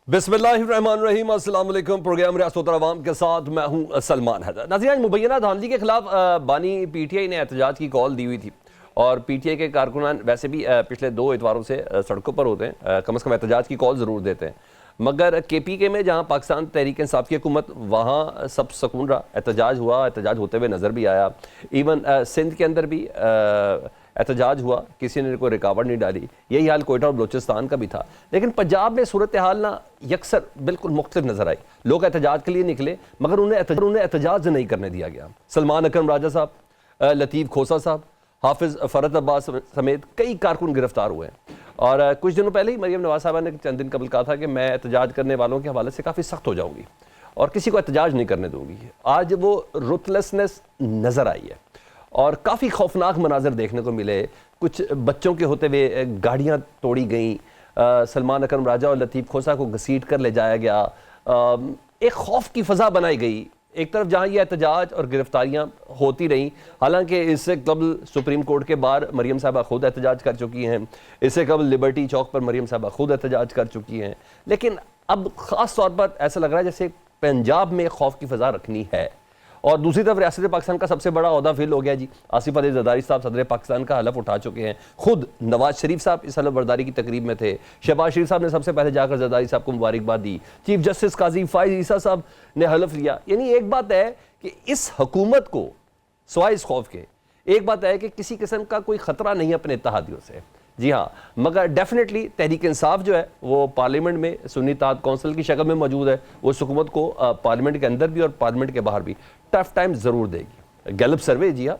बिस्मिल्लाहिर्रहमानिर्रहीम, अस्सलाम वालेकुम। प्रोग्राम रियासत अवाम के साथ मैं हूं सलमान हैदर। नाज़रीन, मुबैना धांधली के खिलाफ बानी पीटीआई ने एहतजाज की कॉल दी हुई थी और पीटीआई के कारकुनान वैसे भी पिछले 2 इतवारों से सड़कों पर होते हैं, कम से कम एहतजाज की कॉल ज़रूर देते हैं। मगर केपीके में जहाँ पाकिस्तान तहरीक इंसाफ की हुकूमत, वहाँ सब सुकून रहा, एहतजाज हुआ, एहतजाज होते हुए नज़र भी आया। इवन सिंध के अंदर भी एहतजाज हुआ, किसी ने कोई रुकावट नहीं डाली। यही हाल कोयटा और बलूचिस्तान का भी था। लेकिन पंजाब में सूरत हाल ना यकसर बिल्कुल मुख्तलिफ नजर आई। लोग एहतजाज के लिए निकले मगर उन्हें एहतजाज नहीं करने दिया गया। सलमान अकरम राजा साहब, लतीफ़ खोसा साहब, हाफिज़ फ़रत अब्बास समेत कई कारकुन गिरफ्तार हुए हैं। और कुछ दिनों पहले ही मरियम नवाज साहबा ने चंद दिन कबल कहा था कि मैं एहतजाज करने वालों के हवाले से काफ़ी सख्त हो जाऊँगी और किसी को एहतजाज नहीं करने दूँगी। आज वो रुथलेसनेस नज़र आई है और काफ़ी खौफनाक मनाजर देखने को मिले। कुछ बच्चों के होते हुए गाड़ियाँ तोड़ी गईं, सलमान अकरम राजा और लतीफ़ खोसा को घसीट कर ले जाया गया। एक खौफ की फ़ज़ा बनाई गई। एक तरफ जहाँ ये एहतजाज और गिरफ्तारियाँ होती रहीं, हालांकि इससे कबल सुप्रीम कोर्ट के बाहर मरियम साहबा खुद एहतजाज कर चुकी हैं, इससे कबल लिबर्टी चौक पर मरियम साहबा खुद एहतजाज कर चुकी हैं। लेकिन अब ख़ास तौर पर ऐसा लग रहा है जैसे पंजाब में खौफ की फ़ज़ा रखनी है। और दूसरी तरफ रियासत पाकिस्तान का सबसे बड़ा ओहदा फिल हो गया जी। आसिफ अली जरदारी साहब सदर पाकिस्तान का हलफ उठा चुके हैं। खुद नवाज शरीफ साहब इस हलफ बर्दारी की तकरीब में थे। शहबाज शरीफ साहब ने सबसे पहले जाकर जरदारी साहब को मुबारकबाद दी। चीफ जस्टिस काजी फाइज ईसा साहब ने हलफ लिया। यानी एक बात है कि इस हुकूमत को सिवाय इस खौफ के, एक बात है कि किसी किस्म का कोई खतरा नहीं है अपने इत्तेहादियों से। जी हाँ, मगर डेफिनेटली तहरीक इंसाफ जो है वो पार्लियामेंट में सुन्नी इत्तेहाद कौंसिल की शक्ल में मौजूद है। वो इस हुकूमत को पार्लियामेंट के अंदर भी और पार्लियामेंट के बाहर भी टफ टाइम ज़रूर देगी। गैलप सर्वे, जी हाँ,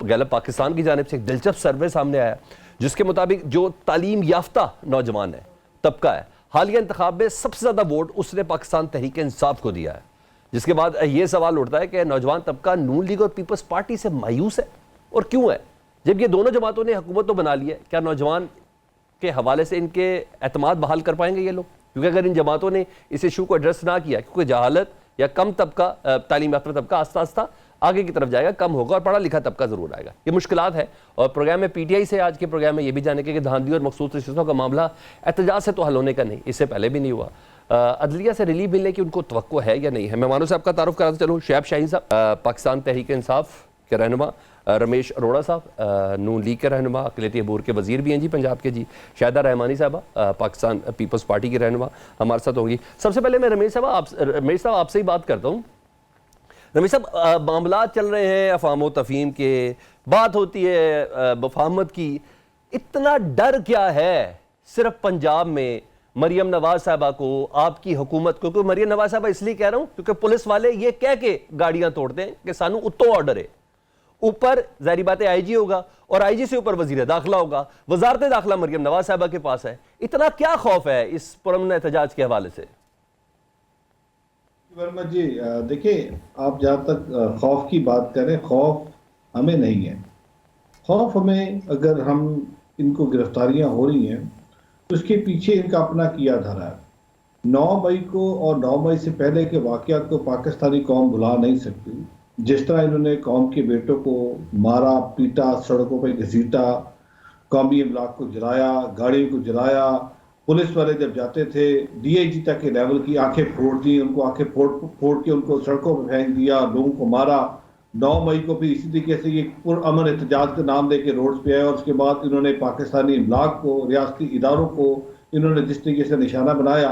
गैलप पाकिस्तान की जानिब से एक दिलचस्प सर्वे सामने आया जिसके मुताबिक जो तालीम याफ्ता नौजवान है, तबका है, हालिया इंतखाब में सबसे ज़्यादा वोट उसने पाकिस्तान तहरीक इंसाफ को दिया है। जिसके बाद ये सवाल उठता है कि नौजवान तबका नून लीग और पीपल्स पार्टी से मायूस है, और क्यों है? जब ये दोनों जमातों ने हुकूमत तो बना ली है, क्या नौजवान के हवाले से इनके एतमाद बहाल कर पाएंगे ये लोग? क्योंकि अगर इन जमातों ने इस इशू को एड्रेस ना किया, क्योंकि जहालत या कम तबका, तालीम याफ्ता तबका आस्ता आस्ता आगे की तरफ जाएगा, कम होगा और पढ़ा लिखा तबका जरूर आएगा। ये मुश्किलात है। और प्रोग्राम में पीटीआई से आज के प्रोग्राम में ये भी जाने के कि धांधली और मखसूस रिश्तों का मामला एहतजाज से तो हल होने का नहीं, इससे पहले भी नहीं हुआ। अदलिया से रिलीफ मिलने की उनको तवक्को है या नहीं है? मेहमानों से आपका तारुफ कराते चलूँ। शैब शाहीन साहब, पाकिस्तान तहरीक इंसाफ के रहनुमा, रमेश अरोड़ा साहब, नून लीग के रहनुमा, अक़लियती अबूर के वज़ीर भी हैं जी पंजाब के जी, शाहिदा रहमानी साहबा, पाकिस्तान पीपल्स पार्टी की रहनुमा हमारे साथ होंगी। सबसे पहले मैं रमेश साहब आपसे ही बात करता हूँ। रमेश साहब, मामला चल रहे हैं अफ़ाम तफ़हीम के, बात होती है बफाहमत की, इतना डर क्या है सिर्फ पंजाब में मरियम नवाज साहबा को, आपकी हुकूमत को? क्योंकि मरियम नवाज साहबा इसलिए कह रहा हूँ क्योंकि पुलिस वाले ये कह के गाड़ियां तोड़ते हैं कि सानू उत्तो ऑर्डर है, ऊपर जारी बात है आईजी होगा और आईजी से ऊपर वजीर दाखिला होगा, वजारत दाखिला मरियम नवाज साहबा के पास है। इतना क्या खौफ है इस पुरअमन एहतजाज के हवाले से? वर्मा जी, देखिए, आप जहाँ तक खौफ की बात करें, खौफ हमें नहीं है। खौफ हमें, अगर हम इनको गिरफ्तारियां हो रही हैं तो उसके पीछे इनका अपना किया धरा है। 9 मई को और 9 मई से पहले के वाक़यात को पाकिस्तानी कौम भुला नहीं सकती। जिस तरह इन्होंने कौम के बेटों को मारा, पीटा, सड़कों पर घसीटा, कौमी अमलाक को जलाया, गाड़ियों को जलाया, पुलिस वाले जब जाते थे डीआईजी तक के लेवल की आंखें फोड़ दी, उनको आंखें फोड़ के उनको सड़कों पर फेंक दिया, लोगों को मारा। 9 मई को भी इसी तरीके से ये पुरअमन एहतजाज का नाम लेके रोड्स पे आए और उसके बाद इन्होंने पाकिस्तानी इमलाक को, रियासती इदारों को इन्होंने जिस तरीके से निशाना बनाया,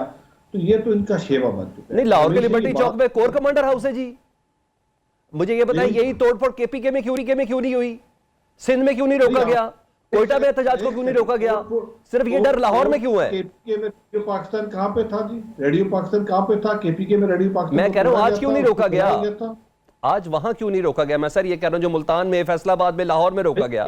तो ये तो इनका शेवा बन चुका है। नहीं, लाहौर के लिबर्टी चौक में कोर कमांडर हाउस है जी, मुझे ये बताइए, यही तोड़फोड़ केपीके में क्यों नहीं हुई? सिंध में क्यों नहीं रोका गया? कोयटा में एहतजाज को क्यों नहीं रोका गया? सिर्फ ये डर लाहौर में क्यों है? केपीके में रेडियो पाकिस्तान कहां पे था जी? रेडियो पाकिस्तान कहां पे था? केपीके में रेडियो पाकिस्तान, मैं कह रहा हूं आज क्यों नहीं रोका गया? आज वहां क्यों नहीं रोका गया? मैं सर ये कह रहा हूं जो मुल्तान में, फैसलाबाद में, लाहौर में रोका गया।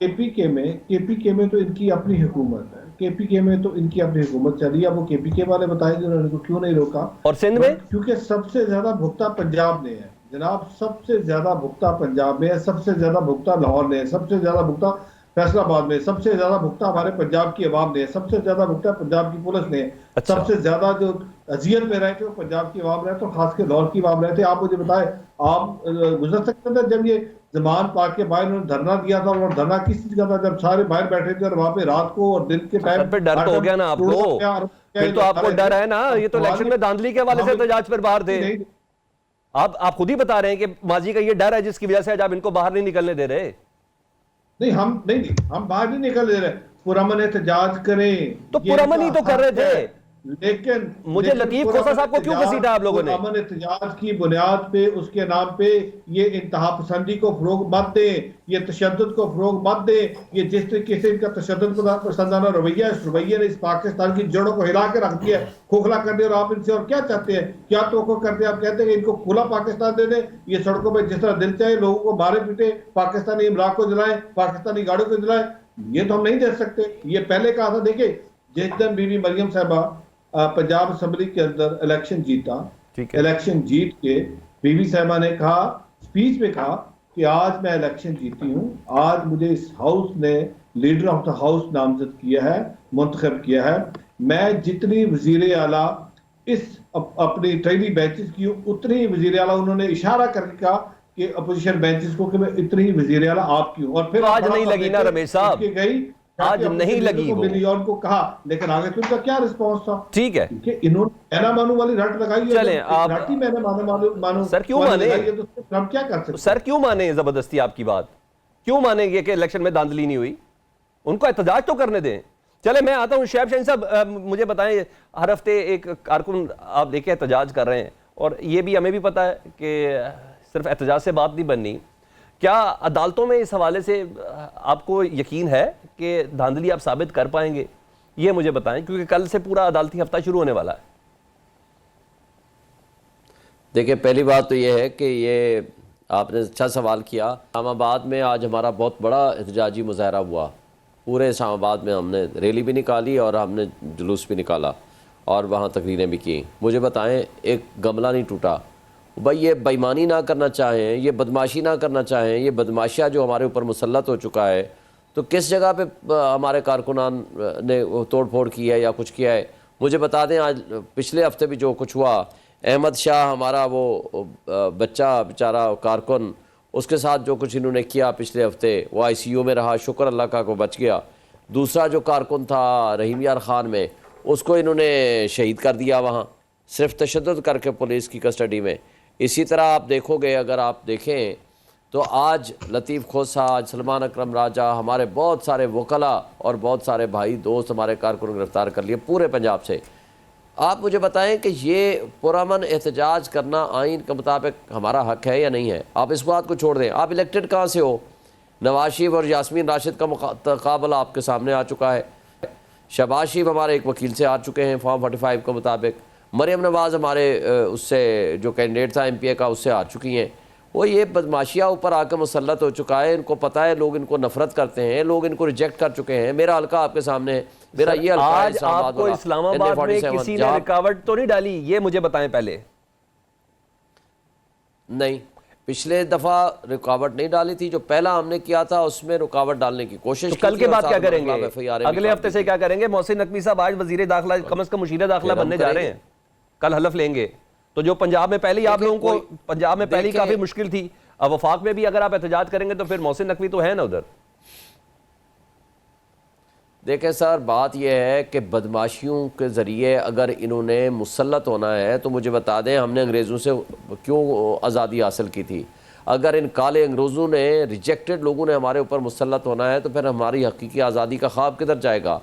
केपीके में तो इनकी अपनी हुकूमत है, केपीके में तो इनकी अपनी हुकूमत चली है। वो केपीके वाले बताएंगे उन्होंने क्यों नहीं रोका। और सिंध में? क्योंकि सबसे ज्यादा भुगता पंजाब ने है जनाब, सबसे ज्यादा भुगता पंजाब में है, सबसे ज्यादा भुगता लाहौर ने है, सबसे ज्यादा भुगता फैसलाबाद में सबसे ज्यादा भुगता हमारे पंजाब की आवाम ने, सबसे ज्यादा भुगता पंजाब की पुलिस ने। अच्छा। सबसे ज्यादा जो अजियत में रहे थे वो पंजाब की आवाम रहे थे, खास के लाहौर की आवाम रहे थे। आप मुझे बताएं, आप गुजर सकते थे जब ये जमान पार्क के बाहर उन्होंने धरना दिया था, और धरना किस चीज का था? जब सारे बाहर बैठे थे और वहां पे रात को और दिन के टाइम। सर फिर डर तो हो गया ना आपको, फिर तो आपको डर है ना, ये तो इलेक्शन में धांधली के हवाले से एहतजाज पर बाहर थे। आप खुद ही बता रहे हैं कि माजी का ये डर है जिसकी वजह से आज आप इनको बाहर नहीं निकलने दे रहे। नहीं, हम बाहर नहीं निकल दे रहे, पुरअमन एहतजाज करें तो पुरअमन ही तो कर रहे थे। लेकिन मुझे लतीफ खोसा साहब को क्यों घसीटा आप लोगों ने? अमन एहतजाज की बुनियाद पे, उसके नाम पे ये इंतहा पसंदी को फरोग मत दें, ये तशद्दुद को फरोग मत दें। ये जिस तरीके से इनका तशद्दुद पसंदाना रवैया, इस रवैये ने इस पाकिस्तान की जड़ों को हिला के रख दिया, खोखला कर दिया। और आप इनसे और क्या चाहते हैं? क्या तो करते हैं? आप कहते हैं कि इनको खुला पाकिस्तान दे दें, ये सड़कों पर जिस तरह दिल चाहे लोगों को मारे पीटे, पाकिस्तानी इमराक को जलाए, पाकिस्तानी गाड़ियों को जलाए। ये तो हम नहीं दे सकते। ये पहले कहा था। देखिए, जिस दिन बीबी मरियम साहबा पंजाब असेंबली के अंदर इलेक्शन जीता, इलेक्शन जीत के बीबी साहबा ने कहा, स्पीच में कहा कि आज मैं इलेक्शन जीती हूं, आज मुझे इस हाउस ने लीडर ऑफ द हाउस नामजद किया है, मुंतखब किया है। मैं जितनी वजीर आला इस अपनी ट्रेनी बेंचेस की उतनी वजीर आला, उन्होंने इशारा करके कहा कि अपोजिशन बेंचेस को कि मैं इतनी ही वजीर आला आपकी हूं। और फिर आज नहीं लगी ना रमेश साहब, गई, आज नहीं लगी वो, मिली को कहा, लेकिन आगे तो उनका क्या रिस्पांस था? ठीक है कि इन्होंने मैना मानू वाली रट लगाई है। चलें आप, रट ही मैंने मानू सर क्यों माने? तो हम क्या कर सकते? सर क्यों माने जबरदस्ती? आपकी बात क्यों मानेंगे कि इलेक्शन में धांधली नहीं हुई? उनको एहतजाज तो करने दें। चले मैं आता हूं शैब शाहीन साहब, मुझे बताएं, हर हफ्ते एक कारकुन आप देखें एहतजाज कर रहे हैं, और ये भी हमें भी पता है कि सिर्फ एहतजाज से बात नहीं बननी। क्या अदालतों में इस हवाले से आपको यकीन है कि धांधली आप साबित कर पाएंगे? ये मुझे बताएं, क्योंकि कल से पूरा अदालती हफ्ता शुरू होने वाला है। देखिए, पहली बात तो ये है कि ये आपने अच्छा सवाल किया। इस्लामाबाद में आज हमारा बहुत बड़ा एहतजाजी मुजाहरा हुआ। पूरे इस्लामाबाद में हमने रैली भी निकाली और हमने जुलूस भी निकाला और वहाँ तकरीरें भी की। मुझे बताएं, एक गमला नहीं टूटा। भाई ये बेईमानी ना करना चाहें, ये बदमाशी ना करना चाहें, ये बदमाशिया जो हमारे ऊपर मुसल्लत हो चुका है, तो किस जगह पे हमारे कारकुनान ने तोड़ फोड़ की है या कुछ किया है? मुझे बता दें, आज पिछले हफ्ते भी जो कुछ हुआ, अहमद शाह हमारा वो बच्चा बेचारा कारकुन, उसके साथ जो कुछ इन्होंने किया पिछले हफ्ते, वो ICU में रहा, शुक्र अल्लाह का को बच गया। दूसरा जो कारकुन था रहीम यार ख़ान में, उसको इन्होंने शहीद कर दिया वहाँ, सिर्फ तशद्दुद करके पुलिस की कस्टडी में। इसी तरह आप देखोगे, अगर आप देखें तो आज लतीफ़ खोसा, आज सलमान अकरम राजा, हमारे बहुत सारे वकला और बहुत सारे भाई दोस्त हमारे कारकुन गिरफ्तार कर लिए पूरे पंजाब से। आप मुझे बताएं कि ये पुरअमन एहतजाज करना आइन के मुताबिक हमारा हक है या नहीं है? आप इस बात को छोड़ दें, आप इलेक्टेड कहाँ से हो? नवाज शरीफ और यास्मीन राशिद का तकाबला आपके सामने आ चुका है। शहबाज शरीफ हमारे एक वकील से आ चुके हैं फॉर्म 45 के मुताबिक। मरियम नवाज़ हमारे उससे जो कैंडिडेट था MPA का, उससे आ चुकी हैं। वो ये बदमाशिया ऊपर आकर मुसल्लत हो चुका है। इनको पता है लोग इनको नफरत करते हैं, लोग इनको रिजेक्ट कर चुके हैं। मेरा हल्का आपके सामने है, मेरा ये हल्का है आज आपको इस्लामाबाद में किसी ने रुकावट तो नहीं डाली? ये मुझे बताएं पहले। नहीं, पिछले दफा रुकावट नहीं डाली थी। जो पहला हमने किया था उसमें रुकावट डालने की कोशिश तो कल के बाद क्या करेंगे? अगले हफ्ते से क्या करेंगे? मोहसिन नकवी साहब आज वजीर दाखिला, कम से कम मुशीर दाखिला बनने जा रहे हैं, कल हलफ लेंगे। तो जो पंजाब में पहले आप लोगों को, पंजाब में पहले काफी मुश्किल थी, अब वफाक में भी अगर आप एहतजाज करेंगे तो फिर मोहसिन नकवी तो है ना उधर। देखें सर, बात यह है कि बदमाशियों के ज़रिए अगर इन्होंने मुसल्लत होना है तो मुझे बता दें, हमने अंग्रेज़ों से क्यों आज़ादी हासिल की थी? अगर इन काले अंग्रेज़ों ने, रिजेक्टेड लोगों ने हमारे ऊपर मुसल्लत होना है तो फिर हमारी हकीकी आज़ादी का ख्वाब किधर जाएगा?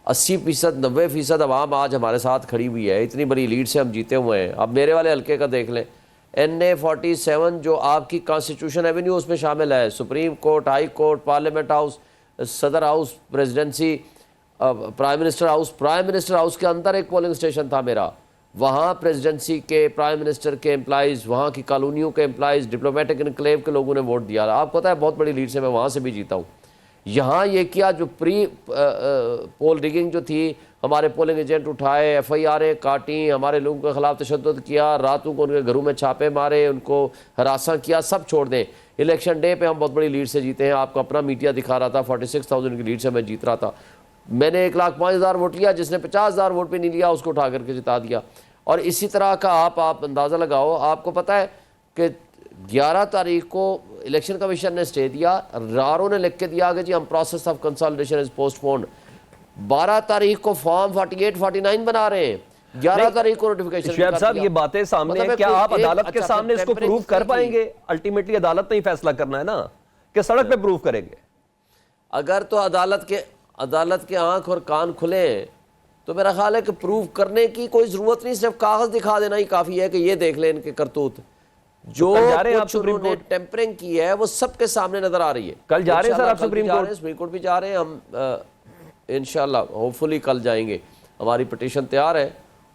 80%, 90% अवाम आज हमारे साथ खड़ी हुई है। इतनी बड़ी लीड से हम जीते हुए हैं। अब मेरे वाले हल्के का देख लें, NA-47 जो आपकी कॉन्स्टिट्यूशन एवेन्यू उसमें शामिल है, supreme court, high court, parliament house, सदर house, presidency, prime minister house. Prime minister house के अंदर एक पोलिंग स्टेशन था मेरा। वहाँ प्रेसिडेंसी के, प्राइम मिनिस्टर के एम्प्लॉइज़, वहाँ की कॉलोनियों के एम्प्लॉइज़, डिप्लोमेटिक इनक्लेव के लोगों ने वोट दिया। आपको पता है बहुत बड़ी लीड से मैं वहाँ से भी जीता हूँ। यहाँ ये किया जो प्री पोल रिगिंग जो थी, हमारे पोलिंग एजेंट उठाए, FIR काटी, हमारे लोगों के खिलाफ तशद्दुद किया, रातों को उनके घरों में छापे मारे, उनको हरासा किया, सब छोड़ दें। इलेक्शन डे पे हम बहुत बड़ी लीड से जीते हैं। आपको अपना मीडिया दिखा रहा था, 46,000 की लीड से मैं जीत रहा था। मैंने 1,05,000 वोट लिया, जिसने 50,000 वोट भी नहीं लिया उसको उठा करके जिता दिया। और इसी तरह का आप अंदाज़ा लगाओ। आपको पता है कि 11 तारीख को इलेक्शन कमीशन ने स्टे दिया, रारो ने लिख के दिया कि जी हम process of consolidation is postponed. 12 तारीख को फॉर्म 48 49 बना रहे हैं, 11 तारीख को नोटिफिकेशन। शुएब साहब, ये बातें सामने हैं, क्या आप अदालत के सामने इसको प्रूव कर पाएंगे? अल्टीमेटली अदालत ने ही फैसला करना है ना, कि सड़क पे प्रूव करेंगे? अगर तो अदालत के आंख और कान खुले तो मेरा ख्याल है कि प्रूव करने की कोई जरूरत नहीं, सिर्फ कागज दिखा देना ही काफी है कि ये देख लें इनके करतूत। जो कुछ उन्होंने टेम्परिंग की है वो सबके सामने नजर आ रही है। कल जा रहे हैं सर आप सुप्रीम कोर्ट भी जा रहे हैं, हम इंशाल्लाह होपफुली कल जाएंगे। हमारी पिटीशन तैयार है,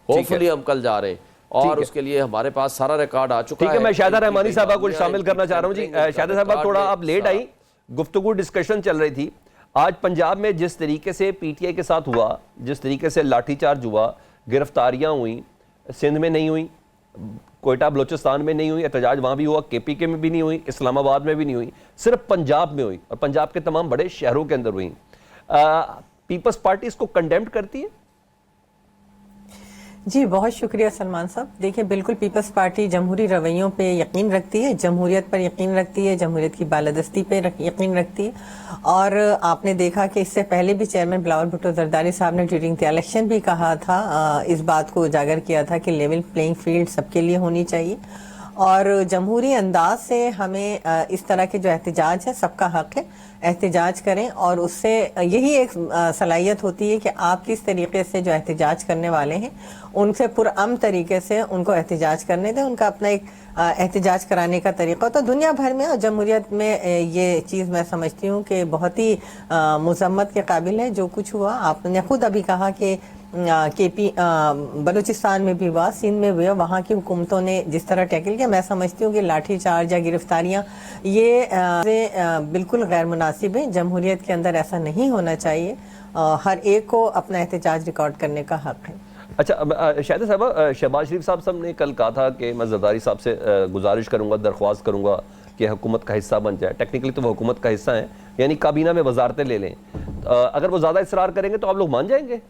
होपफुली हम कल जा रहे हैं और उसके लिए हमारे पास सारा रिकॉर्ड आ चुका है। ठीक है, मैं शाहिदा रहमानी साहबा को शामिल करना चाह रहा हूँ जी। शाहिदा साहबा, थोड़ा आप लेट आई, गुफ्तगू डिस्कशन चल रही थी। आज पंजाब में जिस तरीके से PTI के साथ हुआ, जिस तरीके से लाठीचार्ज हुआ, गिरफ्तारियां हुई, सिंध में नहीं हुई, कोयटा बलोचिस्तान में नहीं हुई, एहतजाज वहाँ भी हुआ, KPK में भी नहीं हुई, इस्लामाबाद में भी नहीं हुई, सिर्फ पंजाब में हुई और पंजाब के तमाम बड़े शहरों के अंदर हुई। पीपल्स पार्टी इसको कंडेम्ड करती है? जी बहुत शुक्रिया सलमान साहब। देखिए, बिल्कुल पीपल्स पार्टी जमहूरी रवैयों पे यकीन रखती है, जमहूरियत पर यकीन रखती है, जमहूरियत की बालादस्ती पे यकीन रखती है। और आपने देखा कि इससे पहले भी चेयरमैन बिलावल भुट्टो जरदारी साहब ने ड्यूरिंग द इलेक्शन भी कहा था, इस बात को उजागर किया था कि लेवल प्लेइंग फील्ड सबके लिए होनी चाहिए और जमहूरी अंदाज से हमें इस तरह के जो एहतजाज है, सबका हक है एहतजाज करें और उससे यही एक सलाहियत होती है कि आप किस तरीके से जो एहतजाज करने वाले हैं उनसे पुरअमन तरीके से उनको एहतजाज करने दें। उनका अपना एक एहतजाज कराने का तरीका होता है। दुनिया भर में और जमहूरियत में ये चीज़ मैं समझती हूँ कि बहुत ही मुज़म्मत के काबिल है जो कुछ हुआ। आपने खुद अभी कहा कि बलूचिस्तान में भी हुआ, सिंध में भी हुआ, वहाँ की हुकूमतों ने जिस तरह टैकल किया, मैं समझती हूँ कि लाठीचार्ज या गिरफ्तारियाँ ये बिल्कुल गैर मुनासिब है। जमहूरियत के अंदर ऐसा नहीं होना चाहिए। हर एक को अपना एहतजाज रिकॉर्ड करने का हक है। अच्छा शाहिदा साहब, शहबाज शरीफ साहब ने कल कहा था कि मैं जरदारी साहब से गुजारिश करूँगा, दरख्वास्त करूँगा कि हुकूमत का हिस्सा बन जाए। टेक्निकली तो वो हुकूमत का हिस्सा है, यानी काबीना में वजारतें ले लें। अगर वो ज़्यादा इसरार करेंगे तो आप लोग मान जाएंगे?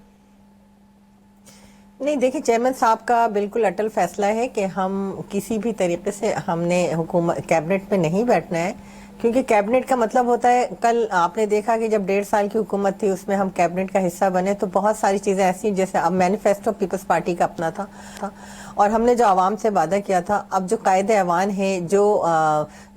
नहीं, देखिए, चेयरमैन साहब का बिल्कुल अटल फैसला है कि हम किसी भी तरीके से हमने हुकूमत कैबिनेट में नहीं बैठना है, क्योंकि कैबिनेट का मतलब होता है, कल आपने देखा कि जब 1.5 साल की हुकूमत थी उसमें हम कैबिनेट का हिस्सा बने तो बहुत सारी चीज़ें ऐसी, जैसे अब मैनिफेस्टो पीपल्स पार्टी का अपना था और हमने जो आवाम से वादा किया था, अब जो कायदे ऐवान है जो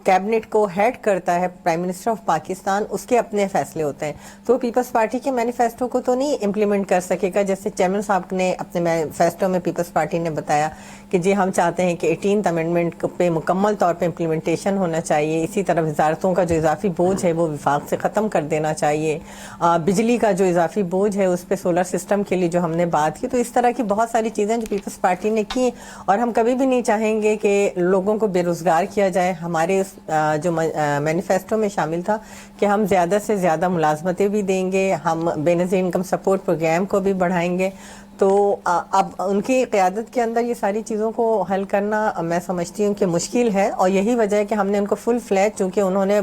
कैबिनेट को हेड करता है प्राइम मिनिस्टर ऑफ पाकिस्तान, उसके अपने फैसले होते हैं। तो पीपल्स पार्टी के मैनिफेस्टो को तो नहीं इम्प्लीमेंट कर सकेगा। जैसे चेयरमैन साहब ने अपने मैनिफेस्टो में पीपल्स पार्टी ने बताया कि जी हम चाहते हैं कि 18th अमेंडमेंट पे मुकम्मल तौर पे इम्प्लीमेंटेशन होना चाहिए। इसी तरह वजारतों का जो इजाफी बोझ है वो विफाक से ख़त्म कर देना चाहिए। बिजली का जो इजाफी बोझ है उस पर सोलर सिस्टम के लिए जो हमने बात की, तो इस तरह की बहुत सारी चीज़ें जो पीपल्स पार्टी ने की। और हम कभी भी नहीं चाहेंगे कि लोगों को बेरोज़गार किया जाए। हमारे जो मैनिफेस्टो में शामिल था कि हम ज़्यादा से ज़्यादा मुलाजमतें भी देंगे, हम बेनज़ीर इनकम सपोर्ट प्रोग्राम को भी बढ़ाएंगे। तो अब उनकी क़यादत के अंदर ये सारी चीज़ों को हल करना मैं समझती हूँ कि मुश्किल है और यही वजह है कि हमने उनको फुल फ्लैज, चूँकि उन्होंने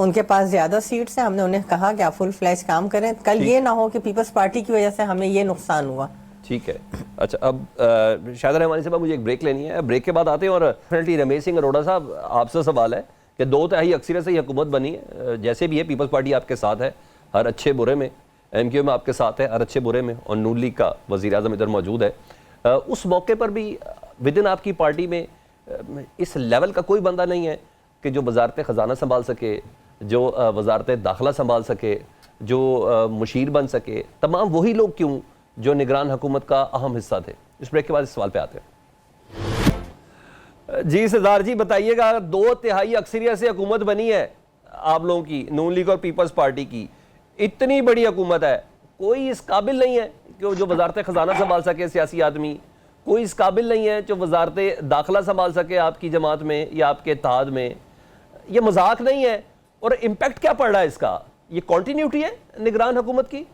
उनके पास ज़्यादा सीट्स हैं, हमने उन्हें कहा कि आप फुल फ्लैज काम करें। कल ये ना हो कि पीपल्स पार्टी की वजह से हमें ये नुकसान हुआ। ठीक है। अच्छा, अब शाहिदा रहमानी साहब, मुझे एक ब्रेक लेनी है, ब्रेक के बाद आते हैं। और डेफिनेटली रमेश सिंह अरोड़ा साहब, आपसे सवाल है कि 2/3 अक्सरियत से ही हुकूमत बनी है, जैसे भी है पीपल्स पार्टी आपके साथ है हर अच्छे बुरे में, MQ में आपके साथ है हर अच्छे बुरे में, और नून लीग का वज़ीर आज़म इधर मौजूद है। उस मौके पर भी विद इन आपकी पार्टी में इस लेवल का कोई बंदा नहीं है कि जो वजारत ख़जाना संभाल सके, जो वजारत दाखिला संभाल सके, जो मुशीर बन सके। तमाम वही लोग क्यों जो निगरान हुकूमत का अहम हिस्सा थे। इस ब्रेक के बाद इस सवाल पे आते हैं। जी सरदार जी, बताइएगा, 2/3 अक्सरियत से हुकूमत बनी है आप लोगों की, नून लीग और पीपल्स पार्टी की, इतनी बड़ी हुकूमत है, कोई इस काबिल नहीं है कि जो वजारत ख़जाना संभाल सके सियासी आदमी, कोई इस काबिल नहीं है जो वजारत दाखिला संभाल सके आपकी जमात में या आपके इत्तेहाद में। ये मजाक नहीं है। और इम्पैक्ट क्या पड़ रहा है इसका? ये कॉन्टिन्यूटी है निगरान हुकूमत की?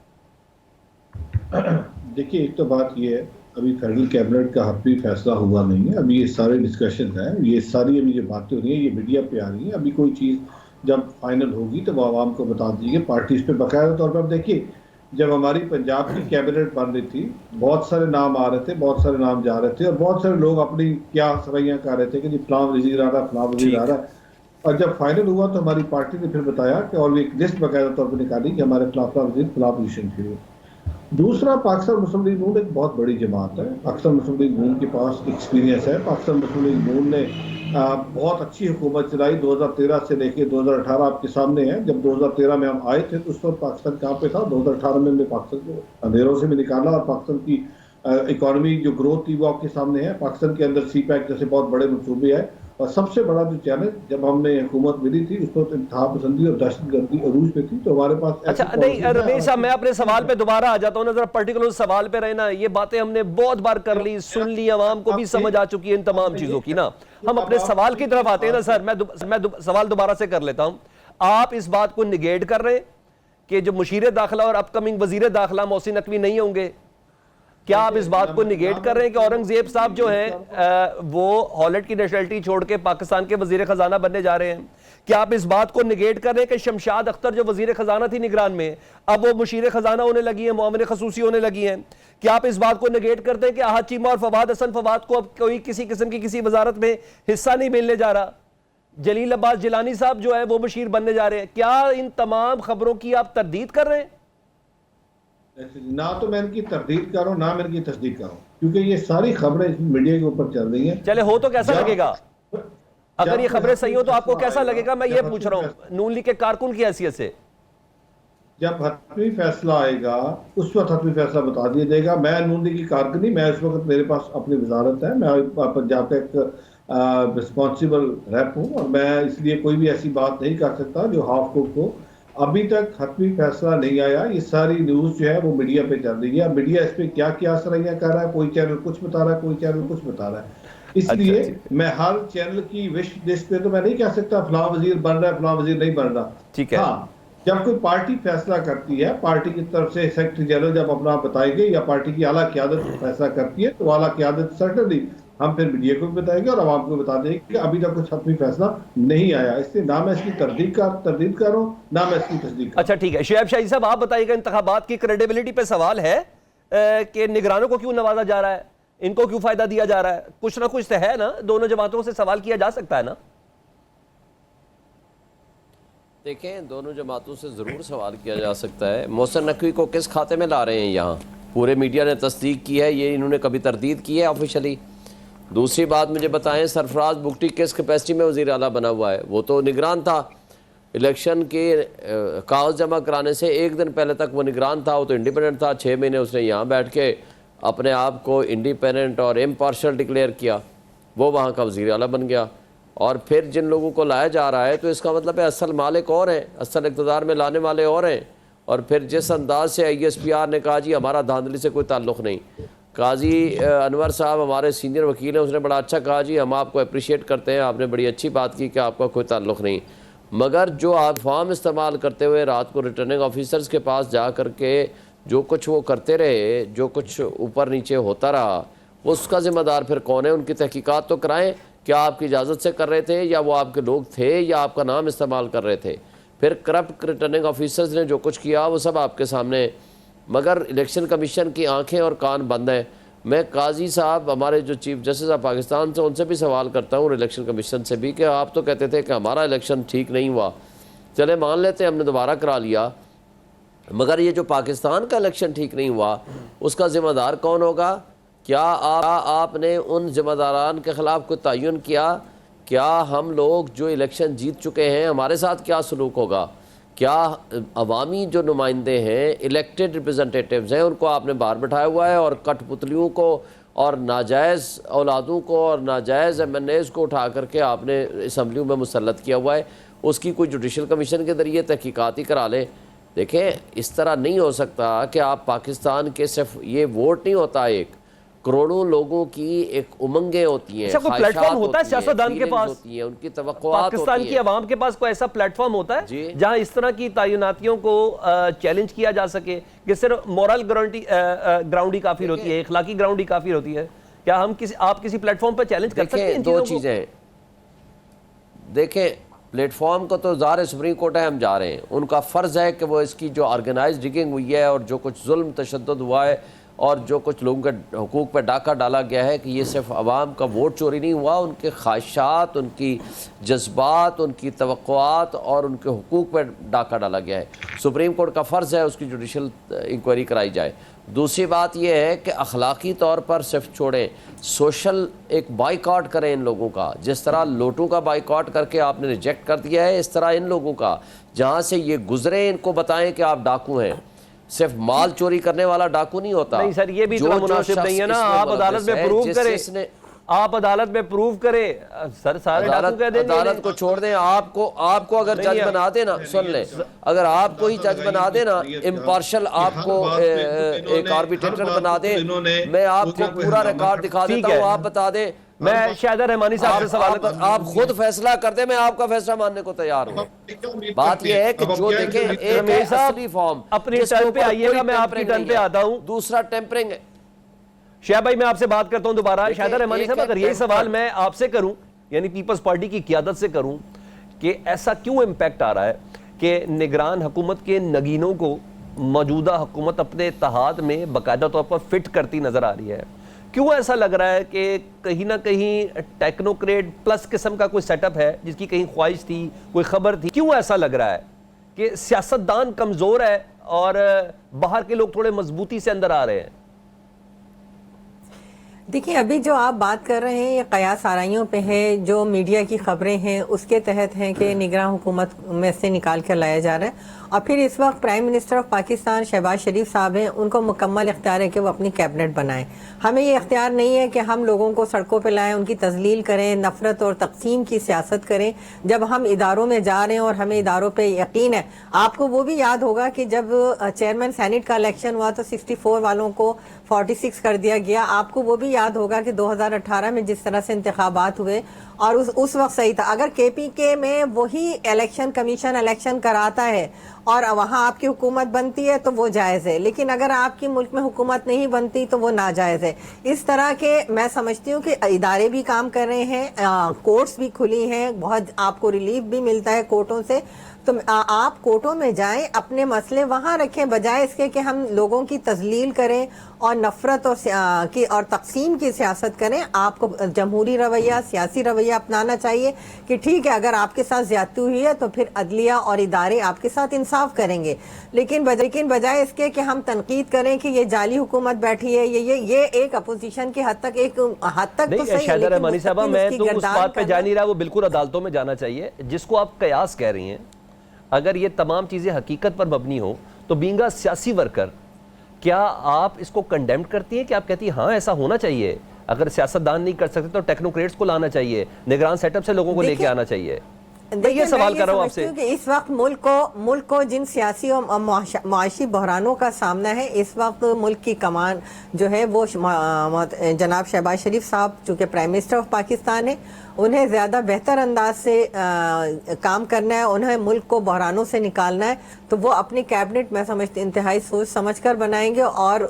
देखिए, एक तो बात ये है, अभी फेडरल कैबिनेट का हतमी फैसला हुआ नहीं है। अभी ये सारे डिस्कशन हैं, ये सारी अभी जो बातें हो रही हैं ये मीडिया पे आ रही हैं। अभी कोई चीज़ जब फाइनल होगी तो वो आवाम को बता दीजिए, पार्टीज पे बाकायदा तौर पर। अब देखिए, जब हमारी पंजाब की कैबिनेट बन रही थी, बहुत सारे नाम आ रहे थे, बहुत सारे नाम जा रहे थे, और बहुत सारे लोग अपनी क्या सराइयाँ कर रहे थे कि जी फलां वजीर आ रहा है, फलां वजीर आ रहा है। और जब फाइनल हुआ तो हमारी पार्टी ने फिर बताया कि, और एक लिस्ट बाकायदा तौर पर निकाली कि हमारे फला वजीर फला पोजीशन के लिए। दूसरा, पाकिस्तान मुस्लिम लीग नून एक बहुत बड़ी जमात है। पाकिस्तान मुस्लिम लीग नून के पास एक्सपीरियंस है। पाकिस्तान मुस्लिम लीग नून ने बहुत अच्छी हुकूमत चलाई 2013 से लेके 2018 आपके सामने है। जब 2013 में हम आए थे तो उस वक्त पाकिस्तान कहाँ पे था? 2018 में हमने पाकिस्तान को अंधेरों से भी निकाला, और पाकिस्तान की इकोनॉमी जो ग्रोथ थी वो आपके सामने है। पाकिस्तान के अंदर CPEC जैसे बहुत बड़े मनसूबे हैं, और सबसे बड़ा जो चैलेंज जब हमने हुकूमत मिली थी उस वक्त इंतहा पसंदी और दहशतगर्दी अरूज पे थी, तो हमारे पास अच्छा नहीं रमेश साहब, मैं अपने सवाल पे दोबारा आ जाता हूँ ना, जरा पर्टिकुलर सवाल पे रहना। ये बातें हमने बहुत बार कर ली, सुन ली, आवाम को भी समझ आ चुकी है इन तमाम चीजों की ना। हम अपने सवाल की तरफ आते हैं ना सर। मैं सवाल दोबारा से कर लेता हूं। आप इस बात को निगेट कर रहे हैं कि जो मुशीर दाखिला और अपकमिंग वजीर दाखिला मोहसिन नकवी नहीं होंगे? क्या आप इस बात को निगेट कर रहे हैं कि औरंगजेब साहब जो हैं वो हॉलैंड की नेशनलिटी छोड़ के पाकिस्तान के वजीर खजाना बनने जा रहे हैं? क्या आप इस बात को निगेट कर रहे हैं कि शमशाद अख्तर जो वजीर खजाना थी निगरान में, अब वो मुशीर खजाना होने लगी है, मुआमिन खसूसी होने लगी हैं? क्या आप इस बात को निगेट करते हैं कि आहद चीमा और फवाद हसन फवाद को अब कोई किसी किस्म की किसी वजारत में हिस्सा नहीं मिलने जा रहा? जलील अब्बास जिलानी साहब जो है वो मुशीर बनने जा रहे हैं। क्या इन तमाम खबरों की आप तरदीद कर रहे हैं? ना तो मैं इनकी तरदीद कर रहा हूँ, ना मैं इनकी तस्दीक कर रहा हूँ, क्योंकि ये सारी खबरें मीडिया के ऊपर चल रही हैं। चले, हो तो कैसा लगेगा अगर ये खबरें सही हो? तो आपको कैसा लगेगा? मैं ये पूछ रहा हूँ नून लीग के कारकुन की हैसियत से। जब हतमी फैसला आएगा उस वक्त हतमी फैसला बता दिया जाएगा। मैं नून लीग की कारकुन नहीं, मैं इस वक्त मेरे पास अपनी वजारत है, मैं पंजाब का एक रिस्पॉन्सिबल रैप हूँ, और मैं इसलिए कोई भी ऐसी बात नहीं कर सकता जो हाफ कुक हो। अभी तक हतमी फैसला नहीं आया। ये सारी न्यूज जो है वो मीडिया पे चल रही है। मीडिया इस पे क्या क्या सराइयां कर रहा है, कोई चैनल कुछ बता रहा है, कोई चैनल कुछ बता रहा है। इसलिए मैं हर चैनल की विश लिस्ट पे तो मैं नहीं कह सकता फलां वजीर बन रहा है, फलां वजीर नहीं बन रहा। ठीक है। हाँ, जब कोई पार्टी फैसला करती है, पार्टी की तरफ से सेक्रेटरी जनरल जब अपना बताएंगे या पार्टी की आला क़यादत फैसला करती है, तो आला क़यादत सर्टनली हम फिर मीडिया को भी बताएंगे और आवाम को बता देंगे कि अभी तक कुछ हतमी फैसला नहीं आया। इसलिए ना मैं इसकी तरदीद कर रहा हूँ, ना मैं इसकी तस्दीक। अच्छा ठीक है, शुएब शाही साहब आप बताइएगा, इंतखाबात की क्रेडिबिलिटी पे सवाल है कि निगरानों को क्यों नवाजा जा रहा है, इनको क्यों फायदा दिया जा रहा है? कुछ ना कुछ तो है ना, दोनों जमातों से सवाल किया जा सकता है ना? देखें, दोनों जमातों से ज़रूर सवाल किया जा सकता है। मोहसिन नकवी को किस खाते में ला रहे हैं? यहाँ पूरे मीडिया ने तस्दीक की है, ये इन्होंने कभी तरदीद की है ऑफिशियली? दूसरी बात मुझे बताएं, सरफराज बुगटी किस कैपेसिटी में वज़ीर आला बना हुआ है? वो तो निगरान था इलेक्शन के कागज़ जमा कराने से एक दिन पहले तक वो निगरान था, वो तो इंडिपेंडेंट था। 6 महीने उसने यहाँ बैठ के अपने आप को इंडिपेंडेंट और इम्पार्शल डिक्लेयर किया, वो वहाँ का वज़ीर आला बन गया। और फिर जिन लोगों को लाया जा रहा है तो इसका मतलब है असल मालिक और हैं, असल इक़्तिदार में लाने वाले और हैं। और फिर जिस अंदाज से ISPR ने कहा जी हमारा धांधली से कोई ताल्लुक़ नहीं, काजी अनवर साहब हमारे सीनियर वकील हैं, उसने बड़ा अच्छा कहा जी हम आपको अप्रिशिएट करते हैं, आपने बड़ी अच्छी बात की कि आपका कोई ताल्लुक़ नहीं। मगर जो आप फॉर्म इस्तेमाल करते हुए रात को रिटर्निंग ऑफिसर्स के पास जा कर के जो कुछ वो करते रहे, जो कुछ ऊपर नीचे होता रहा, उसका ज़िम्मेदार फिर कौन है? उनकी तहकीकात तो कराएं, क्या आपकी इजाज़त से कर रहे थे या वो आपके लोग थे या आपका नाम इस्तेमाल कर रहे थे? फिर करप्ट रिटर्निंग ऑफिसर्स ने जो कुछ किया वो सब आपके सामने। मगर इलेक्शन कमीशन की आंखें और कान बंद हैं। मैं काजी साहब हमारे जो चीफ जस्टिस ऑफ पाकिस्तान से उनसे भी सवाल करता हूँ, इलेक्शन कमीशन से भी, कि आप तो कहते थे कि हमारा इलेक्शन ठीक नहीं हुआ, चले मान लेते हमने दोबारा करा लिया, मगर ये जो पाकिस्तान का इलेक्शन ठीक नहीं हुआ उसका ज़िम्मेदार कौन होगा? क्या आपने उन ज़िम्मेदारान के ख़िलाफ़ कोई तयन किया? क्या हम लोग जो इलेक्शन जीत चुके हैं हमारे साथ क्या सलूक होगा? क्या अवामी जो नुमाइंदे हैं, इलेक्टेड रिप्रेजेंटेटिव्स हैं, उनको आपने बाहर बैठाया हुआ है और कठपुतलियों को और नाजायज़ औलादों को और नाजायज़ MNAs को उठा करके आपने असम्बलियों में मुसल्लत किया हुआ है? उसकी कोई जुडिशल कमीशन के ज़रिए तहकीकात ही करा लें। देखें, इस तरह नहीं हो सकता कि आप पाकिस्तान के सिर्फ ये वोट नहीं होता, एक करोड़ों लोगों की एक उमंगें होती हैं, अच्छा, कोई प्लेटफॉर्म होता है सियासतदान के पास, होती हैं, उनकी तवक्कुआत पाकिस्तान होती की हैं। आवाम के पास कोई ऐसा प्लेटफॉर्म होता है जी। जहां इस तरह की तयनातियों को चैलेंज किया जा सके कि सिर्फ मॉरल ग्राउंड ही काफी होती है, इखलाकी ग्राउंड ही काफी होती है? क्या आप किसी प्लेटफॉर्म पर चैलेंज कर सकते हैं इन दो चीजों को? चीज़ें हैं। देखें, प्लेटफॉर्म को तो ज़ाहिर सुप्रीम कोर्ट है, हम जा रहे हैं, उनका फ़र्ज़ है कि वो इसकी जो ऑर्गेनाइज रिगिंग हुई है और जो कुछ जुल्म तशद्दुद हुआ है और जो कुछ लोगों के हुकूक पर डाका डाला गया है, कि ये सिर्फ आवाम का वोट चोरी नहीं हुआ, उनके ख्वाहिशात, उनकी जज्बात, उनकी तवक्कुआत और उनके हुकूक पर डाका डाला गया है। सुप्रीम कोर्ट का फ़र्ज़ है उसकी जुडिशल इंक्वायरी कराई जाए। दूसरी बात यह है कि अखलाकी तौर पर सिर्फ छोड़ें, सोशल एक बाइकआउट करें इन लोगों का, जिस तरह लोटों का बाइकआउट करके आपने रिजेक्ट कर दिया है, इस तरह इन लोगों का जहाँ से ये गुजरे इनको बताएं कि आप डाकू हैं। सिर्फ माल चोरी करने वाला डाकू नहीं होता। नहीं सर, ये भी इतना मुनासिब नहीं है ना। आप अदालत में प्रूव करें, आप अदालत में प्रूव करें सर, सारे डाकू कह देंगे। अदालत को छोड़ दें, आपको अगर जज बना देना, सुन ले, अगर आपको ही जज बना देना, इम्पार्शल आपको एक आर्बिट्रेटर बना दे, मैं आपको पूरा रिकॉर्ड दिखा देता हूँ, आप बता दें। मैं शाहिदा रहमानी साहब से सवाल आप खुद फैसला कर दे, मैं आपका फैसला मानने को तैयार हूँ। बात यह है कि जो देखें, एक असली फॉर्म अपनी टर्न पे आइएगा, मैं आपकी टर्न पे आता हूँ। दूसरा टेम्परिंग है। शाह भाई, मैं आपसे बात करता हूं दोबारा। शाहिदा रहमानी साहब, अगर यही सवाल मैं आपसे करूं, यानी पीपल्स पार्टी की क़ियादत से करूं, कि ऐसा क्यों इम्पैक्ट आ रहा है कि निगरान हुकूमत के नगीनों को मौजूदा हुकूमत अपने इत्तेहाद में बाकायदा तौर पर फिट करती नजर आ रही है? क्यों ऐसा लग रहा है कि कहीं ना कहीं टेक्नोक्रेट प्लस किस्म का कोई सेटअप है जिसकी कहीं ख्वाहिश थी, कोई खबर थी? क्यों ऐसा लग रहा है कि सियासतदान कमजोर है और बाहर के लोग थोड़े मजबूती से अंदर आ रहे हैं? देखिए, अभी जो आप बात कर रहे हैं ये कयास आराइयों पे है, जो मीडिया की खबरें हैं उसके तहत हैं कि निगरान हुकूमत में से निकाल कर लाया जा रहा है। और फिर इस वक्त prime minister of Pakistan Shahbaz Sharif साहब हैं, उनको मुकम्मल इख्तियार है कि वो अपनी कैबिनेट बनाएं। हमें ये इख्तियार नहीं है कि हम लोगों को सड़कों पर लाएं, उनकी तजलील करें, नफरत और तकसीम की सियासत करें। जब हम इदारों में जा रहे हैं और हमें इदारों पर यकीन है, आपको वो भी याद होगा कि जब चेयरमैन सेनेट का इलेक्शन हुआ तो 64 वालों को 46 कर दिया गया। आपको वो भी याद होगा कि 2018 में जिस तरह से इंतखाबात हुए और उस वक्त सही था। अगर KPK में वही इलेक्शन कमीशन इलेक्शन कराता है और वहाँ आपकी हुकूमत बनती है तो वो जायज़ है, लेकिन अगर आपकी मुल्क में हुकूमत नहीं बनती तो वो नाजायज़ है। इस तरह के मैं समझती हूँ कि इदारे भी काम कर रहे हैं, कोर्ट्स भी खुली हैं, बहुत आपको रिलीफ भी मिलता है कोर्टों से। तो आप कोर्टों में जाएं, अपने मसले वहाँ रखें, बजाय इसके कि हम लोगों की तजलील करें और नफरत और तकसीम की सियासत करें। आपको जमहूरी रवैया, सियासी रवैया अपनाना चाहिए कि ठीक है, अगर आपके साथ ज्यादती हुई है तो फिर अदलिया और इदारे आपके साथ इंसाफ करेंगे। लेकिन बजाय इसके कि हम तनकीद करें कि ये जाली हुकूमत बैठी है, ये एक अपोजिशन की हद तक तो सही, शाहिदा रहमानी साहबा, मैं तो उस बात पे जा नहीं रहा, वो बिल्कुल अदालतों में जाना चाहिए जिसको आप कयास कह रही हैं। अगर ये तमाम चीज़ें हकीकत पर मबनी हो तो बींगा सियासी वर्कर, क्या आप इसको कंडेम करती हैं कि आप कहती हैं हाँ ऐसा होना चाहिए? अगर सियासतदान नहीं कर सकते तो टेक्नोक्रेट्स को लाना चाहिए, निगरान सेटअप से लोगों को लेके आना चाहिए। मैं ये सवाल कर रहा हूँ आपसे कि इस वक्त मुल्क को जिन सियासी और मुआशी बहरानों का सामना है, इस वक्त मुल्क की कमान जो है वो जनाब शहबाज शरीफ साहब चूँकि प्राइम मिनिस्टर ऑफ पाकिस्तान है, उन्हें ज़्यादा बेहतर अंदाज से काम करना है, उन्हें मुल्क को बहरानों से निकालना है। तो वो अपनी कैबिनेट मैं समझती इंतहाई सोच समझ कर बनाएंगे और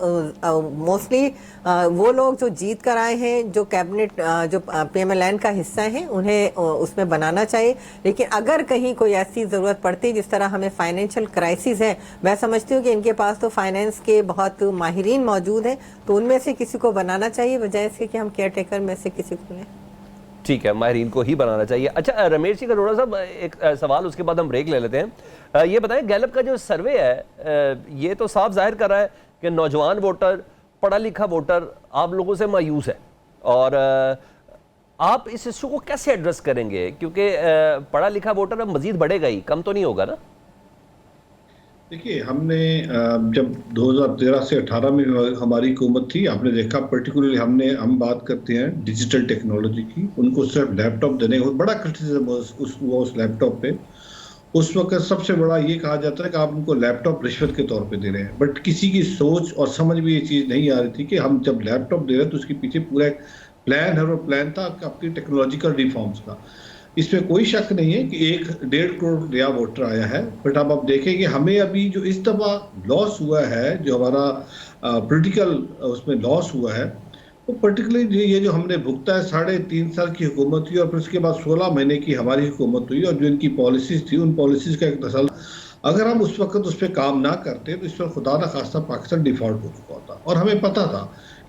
मोस्टली वो लोग जो जीत कर आए हैं, जो कैबिनेट जो PMLN का हिस्सा हैं, उन्हें उसमें बनाना चाहिए। लेकिन अगर कहीं कोई ऐसी ज़रूरत पड़ती जिस तरह हमें फाइनेंशियल क्राइसिस है, मैं समझती हूँ कि इनके पास तो फाइनेंस के बहुत माहिरीन मौजूद हैं, तो उनमें से किसी को बनाना चाहिए बजाय इसके कि हम केयर टेकर में से किसी को लें। ठीक है, माहिरीन को ही बनाना चाहिए। अच्छा रमेश जी करोड़ा साहब, एक सवाल उसके बाद हम ब्रेक ले लेते हैं। ये बताएं, गैलप का जो सर्वे है ये तो साफ जाहिर कर रहा है कि नौजवान वोटर, पढ़ा लिखा वोटर आप लोगों से मायूस है, और आप इस इशू को कैसे एड्रेस करेंगे? क्योंकि पढ़ा लिखा वोटर अब मजीद बढ़ेगा ही, कम तो नहीं होगा ना? देखिए, हमने जब 2013 से 18 में हमारी हुकूमत थी, आपने देखा पर्टिकुलरली हम बात करते हैं डिजिटल टेक्नोलॉजी की, उनको सिर्फ लैपटॉप देने का बड़ा क्रिटिसिज्म हुआ उस लैपटॉप पे। उस वक्त सबसे बड़ा ये कहा जाता है कि आप उनको लैपटॉप रिश्वत के तौर पे दे रहे हैं, बट किसी की सोच और समझ में ये चीज़ नहीं आ रही थी कि हम जब लैपटॉप दे रहे हैं तो उसके पीछे पूरा एक प्लान है, और प्लान था आपकी टेक्नोलॉजिकल रिफॉर्म्स का। इसमें कोई शक नहीं है कि 1.5 करोड़ नया वोटर आया है, बट अब आप देखेंगे हमें अभी जो इस दफ़ा लॉस हुआ है, जो हमारा पॉलिटिकल उसमें लॉस हुआ है, वो पर्टिकुलरली ये जो हमने भुगता है 3.5 साल की हुकूमत हुई और फिर उसके बाद 16 महीने की हमारी हुकूमत हुई, और जो इनकी पॉलिसीज थी उन पॉलिसीज का एक तसल, अगर हम उस वक्त उस पर काम ना करते तो इस पर खुदा ना खास्ता पाकिस्तान डिफॉल्ट हो चुका होता। और हमें पता था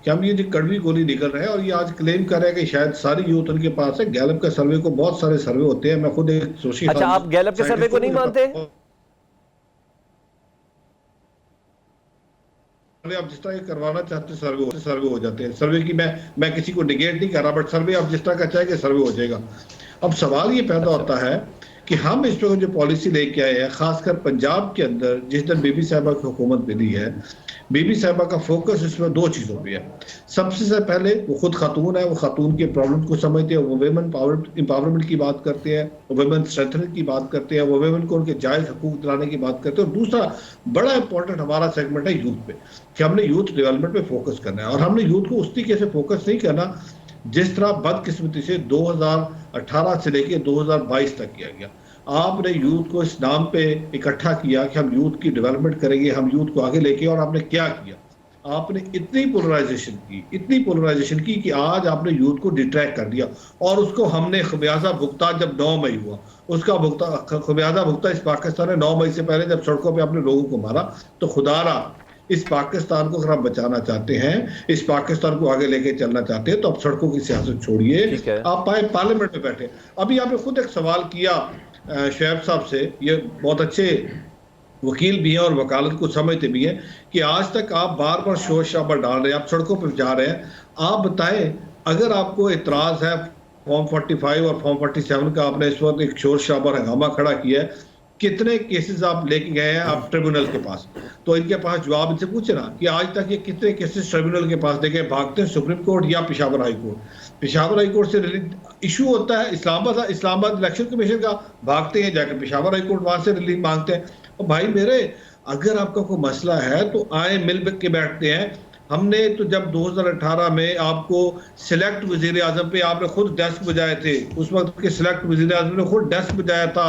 कि हम ये जो कड़वी गोली निकल रहे हैं, और ये आज क्लेम कर रहे हैं कि शायद सारी यूथ उनके पास है। गैलप का सर्वे को बहुत सारे सर्वे होते हैं, मैं खुद एक सोशल, अच्छा, आप गैलप के सर्वे को नहीं मानते? आप जिस तरह करवाना चाहते हैं सर्वे हो जाते हैं। सर्वे की मैं किसी को निगेट नहीं कर रहा, बट सर्वे आप जिस तरह का चाहेंगे सर्वे हो जाएगा। अब सवाल ये पैदा होता है कि हम इस पर जो पॉलिसी लेके आए हैं, खासकर पंजाब के अंदर जिस दिन बीबी साहिबा की हुकूमत मिली है, बीबी साहिबा का फोकस इसमें 2 चीज़ों पे है। सबसे से पहले वो खुद खातून है, वो खातून के प्रॉब्लम को समझते हैं, वो वेमेन एम्पावरमेंट की बात करते हैं, वो वेमेन स्ट्रेंथनिंग की बात करते हैं, वो वेमेन को उनके जायज़ हकूक दिलाने की बात करते हैं। और दूसरा बड़ा इंपॉर्टेंट हमारा सेगमेंट है यूथ पे, कि हमने यूथ डेवलपमेंट पे फोकस करना है। और हमने यूथ को उस तरीके से फोकस नहीं करना जिस तरह बदकिस्मती से 2018 से लेके 2022 तक किया गया। आपने यूथ को इस नाम पे इकट्ठा किया कि हम यूथ की डेवलपमेंट करेंगे, हम यूथ को आगे लेके, और आपने क्या किया? आपने इतनी पोलराइजेशन की कि आज आपने यूथ को डिट्रैक्ट कर दिया, और उसको हमने खमियाजा भुगता जब 9 मई हुआ। उसका खमियाजा भुगता इस पाकिस्तान ने 9 मई से पहले, जब सड़कों पे अपने लोगों को मारा। तो खुदारा इस पाकिस्तान को अगर आप बचाना चाहते हैं, इस पाकिस्तान को आगे लेके चलना चाहते हैं, तो आप सड़कों की सियासत छोड़िए, आप आए पार्लियामेंट में बैठे। अभी आपने खुद एक सवाल किया शुएब साहब से, ये बहुत अच्छे वकील भी हैं और वकालत को समझते भी हैं, कि आज तक आप बार बार शोर शराबा डाल रहे हैं, आप सड़कों पर जा रहे हैं। आप बताएं, अगर आपको इतराज़ है फॉर्म 45 और फॉर्म 47 का, आपने इस वक्त एक शोर शराबा हंगामा खड़ा किया है, कितने केसेस आप लेके गए हैं आप ट्रिब्यूनल के पास? तो इनके पास जवाब इनसे पूछे ना कि आज तक ये कितने केसेस ट्रिब्यूनल के पास लेके भागते हैं, सुप्रीम कोर्ट या Peshawar high court. Peshawar high court से इशू होता है इस्लामाबाद इलेक्शन कमीशन का, भागते हैं जाकर पेशावर हाई कोर्ट, वहां से रिलीफ मांगते हैं। और भाई मेरे, अगर आपका कोई मसला है तो आए मिल के बैठते हैं। हमने तो जब 2018 में आपको सिलेक्ट वजीर आजम पे आपने खुद डेस्क बजाए थे, उस वक्त के सिलेक्ट वजीर आजम ने खुद डेस्क बजाया था,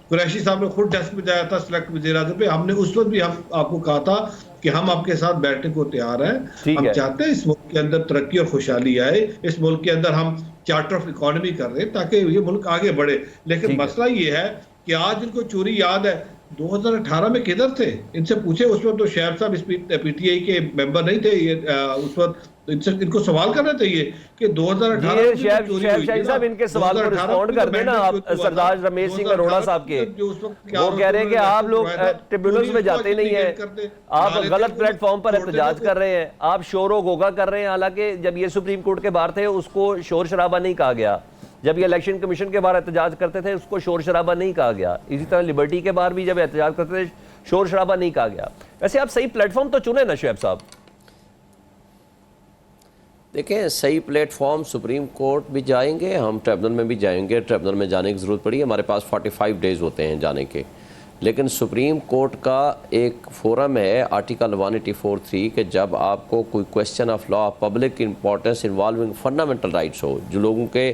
कुरैशी साहब ने खुद डेस्क बजाया था सिलेक्ट वजीर आजम पे। हमने उस वक्त भी हम आपको कहा था कि हम आपके साथ बैठने को तैयार हैं, हम चाहते हैं इस मुल्क के अंदर तरक्की और खुशहाली आए, इस मुल्क के अंदर हम चार्टर ऑफ इकोनॉमी कर रहे हैं ताकि ये मुल्क आगे बढ़े। लेकिन मसला ये है कि आज इनको चोरी याद है 2018 में किधर थे, इनसे पूछे। उस वक्त तो शैब साहब इस पीटीआई के मेंबर नहीं थे, ये उस वक्त इनको सवाल करना चाहिए कि 2018 साहब इनके सवाल को रिस्पॉन्ड कर देना आप सरदार रमेश सिंह अरोड़ा साहब के। वो कह रहे हैं कि आप लोग ट्रिब्यूनल्स में जाते नहीं है, आप गलत प्लेटफॉर्म पर एहतजाज कर रहे हैं, आप शोर गोगा कर रहे हैं। हालांकि जब ये सुप्रीम कोर्ट के बाहर थे उसको शोर शराबा नहीं कहा गया, जब ये इलेक्शन कमीशन के बाहर एहतजाज करते थे उसको शोर शराबा नहीं कहा गया, इसी तरह लिबर्टी के बाहर भी जब एहतजाज करते थे शोर शराबा नहीं कहा गया। वैसे आप सही प्लेटफॉर्म तो चुने ना शुएब साहब? देखें, सही प्लेटफॉर्म सुप्रीम कोर्ट भी जाएंगे, हम ट्रिब्यूनल में भी जाएंगे। ट्रिब्यूनल में जाने की ज़रूरत पड़ी, हमारे पास 45 डेज़ होते हैं जाने के। लेकिन सुप्रीम कोर्ट का एक फोरम है आर्टिकल 184(3) कि जब आपको कोई question of law public importance involving fundamental rights हो, जो लोगों के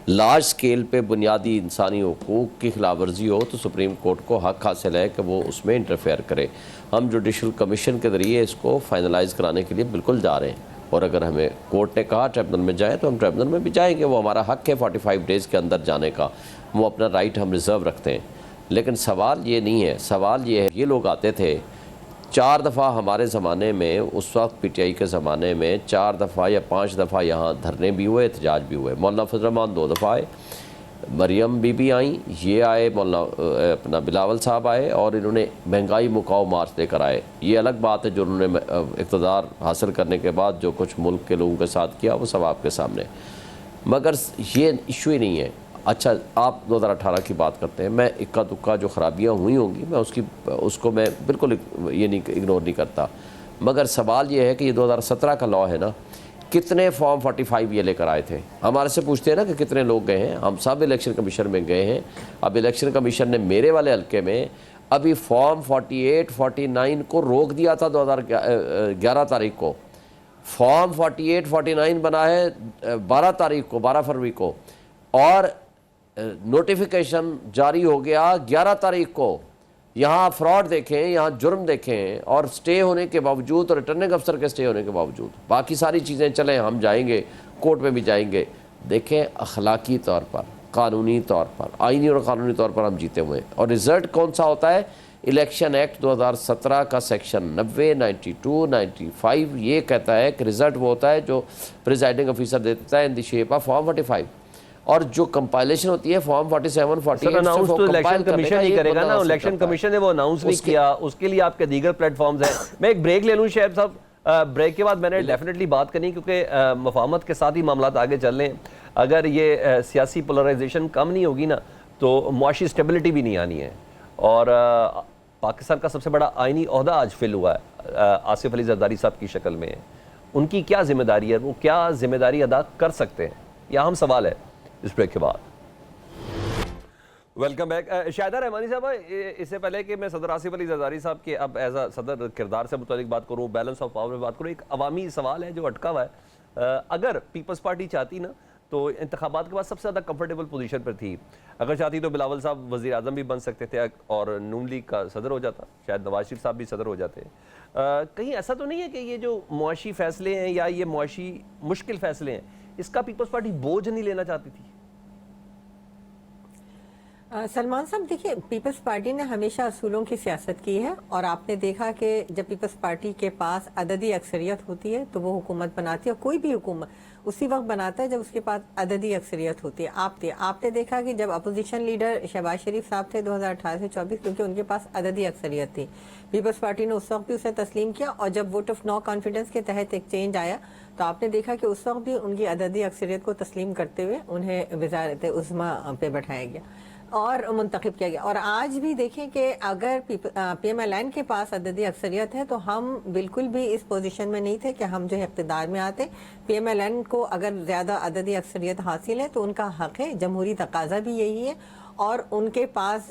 लार्ज स्केल पे बुनियादी इंसानी हुकूक की खिलाफ वर्जी हो, तो सुप्रीम कोर्ट को हक हासिल है कि वो उसमें इंटरफेयर करे। हम जुडिशल कमीशन के ज़रिए इसको फाइनलाइज कराने के लिए बिल्कुल जा रहे हैं, और अगर हमें कोर्ट ने कहा ट्रिब्यूनल में जाएँ तो हम ट्रिब्यूनल में भी जाएंगे। वो हमारा हक है 45 डेज़ के अंदर जाने का, वो अपना राइट हम रिज़र्व रखते हैं। लेकिन सवाल ये नहीं है, सवाल ये है, ये लोग आते थे 4 दफ़ा हमारे ज़माने में, उस वक्त पीटीआई के ज़माने में 4 दफ़ा या 5 दफ़ा यहाँ धरने भी हुए, एहतजाज भी हुए। मौलाना फजल रहमान 2 दफ़ा आए, मरियम बीबी आई, ये आए, मौलाना अपना बिलावल साहब आए, और इन्होंने महंगाई मुकाओ मार्च लेकर आए। ये अलग बात है जो उन्होंने इक़्तिदार हासिल करने के बाद जो कुछ मुल्क के लोगों के साथ किया वो सब आपके सामने, मगर ये इशू ही नहीं है। अच्छा, आप 2018 की बात करते हैं, मैं इक्का दुक्का जो ख़राबियाँ हुई होंगी मैं उसको मैं बिल्कुल ये नहीं इग्नोर नहीं करता, मगर सवाल ये है कि ये 2017 का लॉ है ना, कितने फॉर्म 45 ये लेकर आए थे। हमारे से पूछते हैं ना कि कितने लोग गए हैं, हम सब इलेक्शन कमीशन में गए हैं। अब इलेक्शन कमीशन ने मेरे वाले हल्के में अभी फॉर्म 48 49 को रोक दिया था 2011 तारीख को। फॉर्म 48 49 बना है 12 तारीख को, 12 फरवरी को, और नोटिफिकेशन जारी हो गया 11 तारीख को। यहाँ फ्रॉड देखें, यहाँ जुर्म देखें, और स्टे होने के बावजूद और रिटर्निंग अफसर के स्टे होने के बावजूद बाकी सारी चीज़ें चलें, हम जाएंगे कोर्ट में भी जाएंगे। देखें अखलाकी तौर पर, कानूनी तौर पर, आईनी और कानूनी तौर पर हम जीते हुए हैं। और रिज़ल्ट कौन सा होता है? इलेक्शन एक्ट 2017 का सेक्शन 90, 92, 95 ये कहता है कि रिज़ल्ट वो होता है जो प्रिजाइडिंग ऑफिसर देता है in the shape of form 45, और जो कंपाइलेशन होती है फॉर्म 47, 48 अनाउंस तो इलेक्शन कमीशन ही करेगा ना। इलेक्शन कमीशन ने वो अनाउंस नहीं किया, उसके लिए आपके दीगर प्लेटफॉर्म्स हैं। मैं एक ब्रेक ले लूँ शहब साहब, ब्रेक के बाद मैंने डेफिनेटली बात करनी, क्योंकि मफाहमत के साथ ही मामला आगे चल रहे हैं। अगर ये सियासी पोलराइजेशन कम नहीं होगी ना तो मुआशी स्टेबिलिटी भी नहीं आनी है। और पाकिस्तान का सबसे बड़ा आइनी ओहदा आज फिल हुआ है आसिफ अली जरदारी साहब की शक्ल में। उनकी क्या जिम्मेदारी है, वो क्या जिम्मेदारी अदा कर सकते हैं, यह अहम सवाल है। इस ब्रेक के बाद वेलकम बैक। शाहिदा रहमानी साहब, इससे पहले कि मैं सदर आसिफ अली जरदारी साहब के अब एज अ सदर किरदार से मुतालिक बात करूँ, बैलेंस ऑफ पावर में बात करूँ, एक अवामी सवाल है जो अटका हुआ है। अगर पीपल्स पार्टी चाहती ना तो इंतखाबात के बाद सबसे ज़्यादा कंफर्टेबल पोजीशन पर थी। अगर चाहती तो बिलावल साहब वज़ीर आज़म भी बन सकते थे और नून लीग का सदर हो जाता, शायद नवाज शरीफ साहब भी सदर हो जाते। कहीं ऐसा तो नहीं है कि ये जो मुआशी फ़ैसले हैं या ये मुआशी मुश्किल फ़ैसले हैं, इसका पीपल्स पार्टी बोझ नहीं लेना चाहती थी? सलमान साहब देखिए, पीपल्स पार्टी ने हमेशा असूलों की सियासत की है, और आपने देखा कि जब पीपल्स पार्टी के पास अददी अक्सरियत होती है तो वो हुकूमत बनाती है, और कोई भी हुकूमत उसी वक्त बनाता है जब उसके पास अददी अक्सरियत होती है। आपने देखा कि जब अपोजिशन लीडर शहबाज शरीफ साहब थे 2018 से 24, क्योंकि उनके पास अददी अक्सरियत थी, पीपल्स पार्टी ने उस वक्त भी उसे तस्लीम किया, और जब वोट ऑफ नो कॉन्फिडेंस के तहत एक चेंज आया तो आपने देखा कि उस वक्त भी उनकी अददी अक्सरियत को तस्लीम करते हुए उन्हें वज़ारत उज़्मा पे बैठाया गया और मुंतखब किया गया। और आज भी देखें कि अगर PMLN के पास अददी अक्सरियत है तो हम बिल्कुल भी इस पोजीशन में नहीं थे कि हम जो है इक़्तिदार में आते। PMLN को अगर ज़्यादा अददी अक्सरियत हासिल है तो उनका हक़ है, जमहूरी तकाजा भी यही है, और उनके पास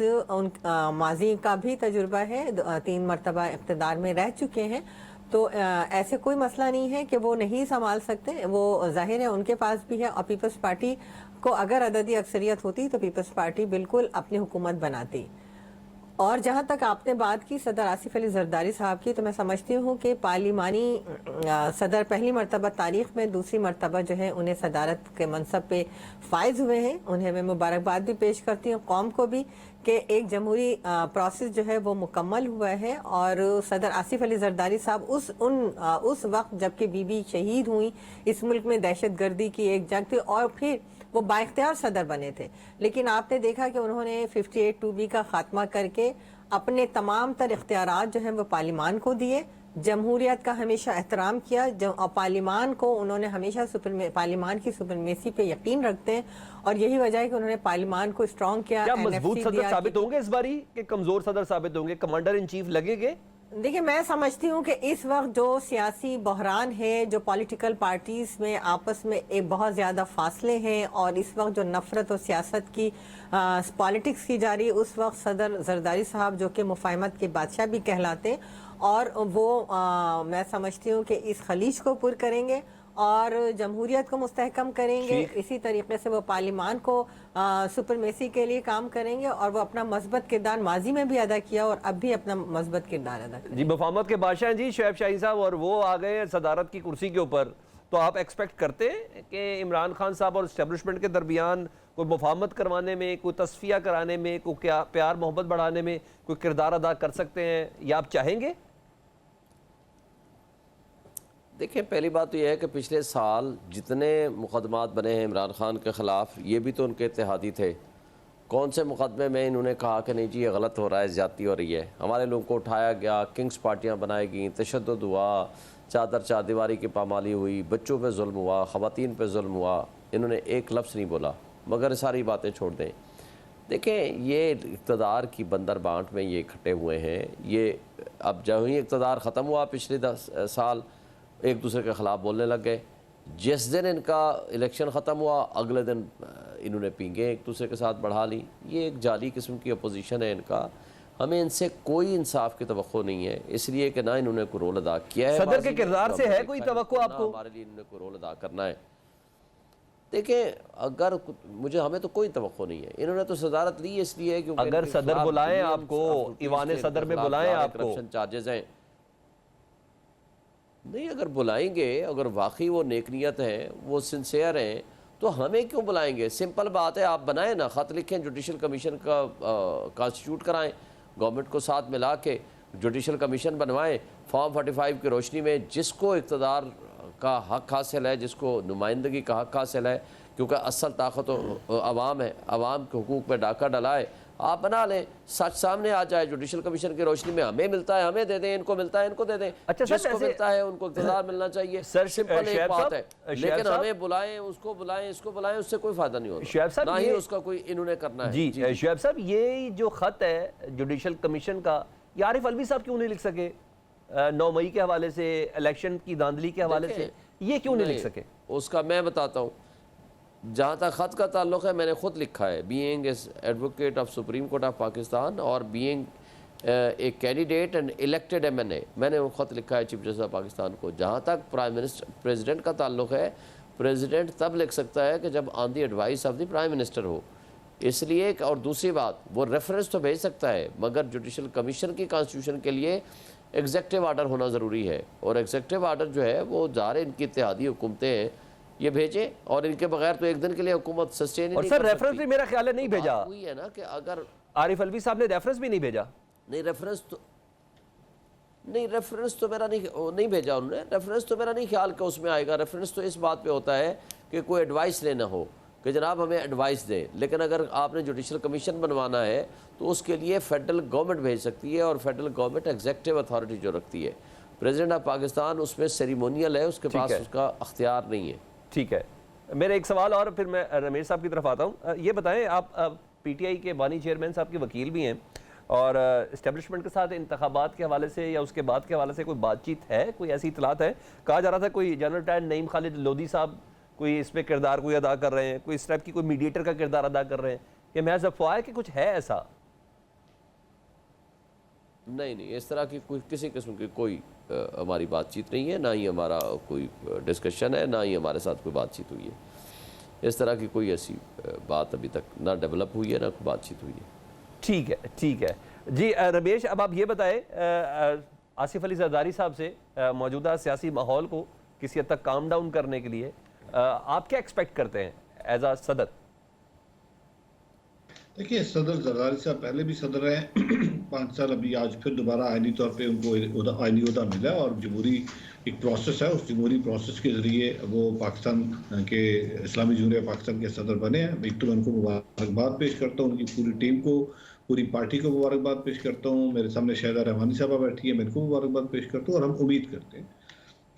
माजी का भी तजुर्बा है, 3 मरतबा इक़्तिदार में रह चुके हैं, तो ऐसे कोई मसला नहीं है कि वो नहीं संभाल सकते। वो जाहिर है उनके पास भी है, और पीपल्स पार्टी को अगर अददी अक्सरियत होती तो पीपल्स पार्टी बिल्कुल अपनी हुकूमत बनाती। और जहाँ तक आपने बात की सदर आसिफ अली जरदारी साहब की, तो मैं समझती हूँ कि पार्लिमानी सदर पहली मरतबा तारीख में दूसरी मरतबा जो है उन्हें सदारत के मनसब पे फायज हुए हैं। उन्हें मैं मुबारकबाद भी पेश करती हूँ, कौम को भी, कि एक जमहूरी प्रोसेस जो है वो मुकम्मल हुआ है। और सदर आसिफ अली जरदारी साहब उस वक्त जबकि बीबी शहीद हुई, इस मुल्क में दहशत गर्दी की एक जंग थी, और फिर वो बाइख्तियार सदर बने थे, लेकिन आपने देखा कि उन्होंने 58(2)B का खात्मा करके अपने तमाम तर इख्तियारात जो हैं वो पार्लिमान को दिए, जमहूरियत का हमेशा एहतराम किया, और पार्लिमान को उन्होंने हमेशा पार्लिमान की सुपरमेसी पे यकीन रखते हैं, और यही वजह है कि उन्होंने पार्लिमान को स्ट्रॉन्ग किया। क्या मजबूत सदर साबित होंगे इस बारी कि कमजोर सदर साबित होंगे? कमांडर इन चीफ लगेंगे? देखिए, मैं समझती हूँ कि इस वक्त जो सियासी बहरान है, जो पॉलिटिकल पार्टीज में आपस में एक बहुत ज़्यादा फासले हैं, और इस वक्त जो नफरत और सियासत की पॉलिटिक्स की जा रही है, उस वक्त सदर जरदारी साहब जो कि मुफाहमत के बादशाह भी कहलाते, और वो मैं समझती हूँ कि इस खलीज को पुर करेंगे और जमहूरियत को मुस्तहकम करेंगे। इसी तरीके से वो पार्लिमान को सुपरमेसी के लिए काम करेंगे, और वो अपना मस्बत किरदार माजी में भी अदा किया और अब भी अपना मस्बत किरदार अदा करेंगे। जी, मुफाहमत के बादशाह जी शोएब शाही साहब, और वो आ गए सदारत की कुर्सी के ऊपर, तो आप एक्सपेक्ट करते हैं कि इमरान खान साहब और इस्टेब्लिशमेंट के दरमियान कोई मुफाहमत करवाने में, कोई तस्फिया कराने में, कोई क्या प्यार मोहब्बत बढ़ाने में कोई किरदार अदा कर सकते हैं, या आप चाहेंगे? देखिए, पहली बात तो यह है कि पिछले साल जितने मुकदमात बने हैं इमरान खान के ख़िलाफ़, ये भी तो उनके इत्तेहादी थे। कौन से मुकदमे में इन्होंने कहा कि नहीं जी ये गलत हो रहा है, ज़्यादती हो रही है, हमारे लोगों को उठाया गया, किंग्स पार्टियाँ बनाई गई, तशद्दुद हुआ, चादर चारदीवारी की पामाली हुई, बच्चों पे जुल्म हुआ, ख़वातीन पे जुल्म हुआ, इन्होंने एक लफ्ज़ नहीं बोला, मगर सारी बातें छोड़ दें। देखें, ये इक़्तिदार की बंदर बांट में ये इकट्ठे हुए हैं। ये अब जब ही इक़्तिदार ख़त्म हुआ पिछले 10 साल, एक दूसरे के ख़िलाफ़ बोलने लग गए। जिस दिन इनका इलेक्शन ख़त्म हुआ अगले दिन इन्होंने पींगे एक दूसरे के साथ बढ़ा ली। ये एक जाली किस्म की अपोजिशन है इनका। हमें इनसे कोई इंसाफ की तवक्को नहीं है, इसलिए कि ना इन्होंने कोई रोल अदा किया है। सदर के किरदार से है कोई तवक्को आपको? हमारे लिए इन्होंने कोई रोल अदा करना है। देखिए, अगर हमें तो कोई तवक्को नहीं है। इन्होंने तो सदारत ली इसलिए क्योंकि अगर सदर बुलाएं आपको, ईवान सदर में बुलाएं आपको, करप्शन चार्जेस हैं। नहीं, अगर बुलाएंगे, अगर वाकई वो नेकनियत है, वो सिंसियर हैं, तो हमें क्यों बुलाएंगे? सिंपल बात है, आप बनाएं ना, ख़त लिखें, जुडिशल कमीशन का कॉन्स्टिट्यूट कराएं, गवर्नमेंट को साथ मिला के जुडिशल कमीशन बनवाएं, फॉर्म 45 की रोशनी में जिसको इक़्तिदार का हक़ हासिल है, जिसको नुमाइंदगी का हक़ हासिल है, क्योंकि असल ताकत तो अवाम है, अवाम के हुकूक पर डाका डलाए, आप बना लें, सच सामने आ जाए। जुडिशल कमीशन की रोशनी में हमें मिलता है हमें दे दें, इनको मिलता है इनको दे दें। अच्छा सर, जिसको मिलता है उनको इक़्तिदार मिलना चाहिए। सर, सिंपल एक बात है, लेकिन साहब, हमें बुलाएं, उसको बुलाएं, इसको बुलाएं, उससे कोई फायदा नहीं होगा, शुएब साहब, ना ही ये उसका कोई इन्होंने करना है। जी शुएब साहब, ये जो खत है जुडिशल कमीशन का, ये आरिफ अलवी साहब क्यों नहीं लिख सके? 9 मई के हवाले से, इलेक्शन की धांधली के हवाले से, ये क्यों नहीं लिख सके? उसका मैं बताता हूँ। जहाँ तक ख़त का ताल्लुक़ है, मैंने ख़ुद लिखा है, being as advocate of supreme court of Pakistan और being a candidate and elected MNA, मैंने वो ख़त लिखा है चीफ जस्टिस ऑफ पाकिस्तान को। जहाँ तक प्रेसिडेंट का ताल्लुक़ है, प्रेसिडेंट तब लिख सकता है कि जब on the advice of the prime minister हो। इसलिए, और दूसरी बात, वो रेफरेंस तो भेज सकता है, मगर जुडिशल कमीशन की कॉन्स्टिट्यूशन के लिए एग्जेक्टिव आर्डर होना ज़रूरी है। और एग्जेक्टिव आर्डर जो है वो ज़ाहिर इनकी इत्तेहादी हुकूमतें हैं, ये भेजें, और इनके बगैर तो एक दिन के लिए हुकूमत सस्टेन और सर रेफरेंस भी मेरा ख्याल है नहीं भेजा। हुई है ना कि अगर आरिफ अलवी साहब ने रेफरेंस भी नहीं भेजा। नहीं, रेफरेंस तो मेरा नहीं भेजा उन्होंने। रेफरेंस तो मेरा नहीं ख्याल कि उसमें आएगा। रेफरेंस तो इस बात पे होता है कि कोई एडवाइस लेना हो कि जनाब हमें एडवाइस दें। लेकिन अगर आपने जुडिशल कमीशन बनवाना है तो उसके लिए फेडरल गवर्नमेंट भेज सकती है, और फेडरल गवर्नमेंट एग्जेक्टिव अथॉरिटी जो रखती है, प्रेसिडेंट ऑफ पाकिस्तान उसमें सेरिमोनियल है, उसके पास उसका अख्तियार नहीं है। ठीक है, मेरा एक सवाल और, फिर मैं रमेश साहब की तरफ आता हूँ। ये बताएं, आप PTI के बानी चेयरमैन साहब के वकील भी हैं, और इस्टेब्लिशमेंट के साथ इंतखाबात के हवाले से या उसके बाद के हवाले से कोई बातचीत है, कोई ऐसी इतलात है? कहा जा रहा था कोई जनरल रिटायर्ड नईम खालिद लोधी साहब कोई इस पे किरदार कोई अदा कर रहे हैं, कोई इस टाइप की कोई मीडिएटर का किरदार अदा कर रहे हैं, कि महज अफवाह है कि कुछ है ऐसा? नहीं, इस तरह की कोई किसी किस्म की कोई हमारी बातचीत नहीं है, ना ही हमारा कोई डिस्कशन है, ना ही हमारे साथ कोई बातचीत हुई है। इस तरह की कोई ऐसी बात अभी तक ना डेवलप हुई है, ना कोई बातचीत हुई है। ठीक है जी। रमेश, अब आप ये बताएं, आसिफ अली जरदारी साहब से मौजूदा सियासी माहौल को किसी हद तक काम डाउन करने के लिए आप क्या एक्सपेक्ट करते हैं एज आ सदर? देखिए, सदर जरदारी साहब पहले भी सदर हैं 5 साल, अभी आज फिर दोबारा आइनी तौर पे उनको आइनी ओहदा मिला, और जमहूरी एक प्रोसेस है, उस जमहूरी प्रोसेस के ज़रिए वो पाकिस्तान के इस्लामी जमहूरिया पाकिस्तान के सदर बने हैं। एक तो मैं उनको मुबारकबाद पेश करता हूँ, उनकी पूरी टीम को, पूरी पार्टी को मुबारकबाद पेश करता हूँ। मेरे सामने शाहिदा रहमानी साहबा बैठी है, मैं इनको मुबारकबाद पेश करता हूँ। और हम उम्मीद करते हैं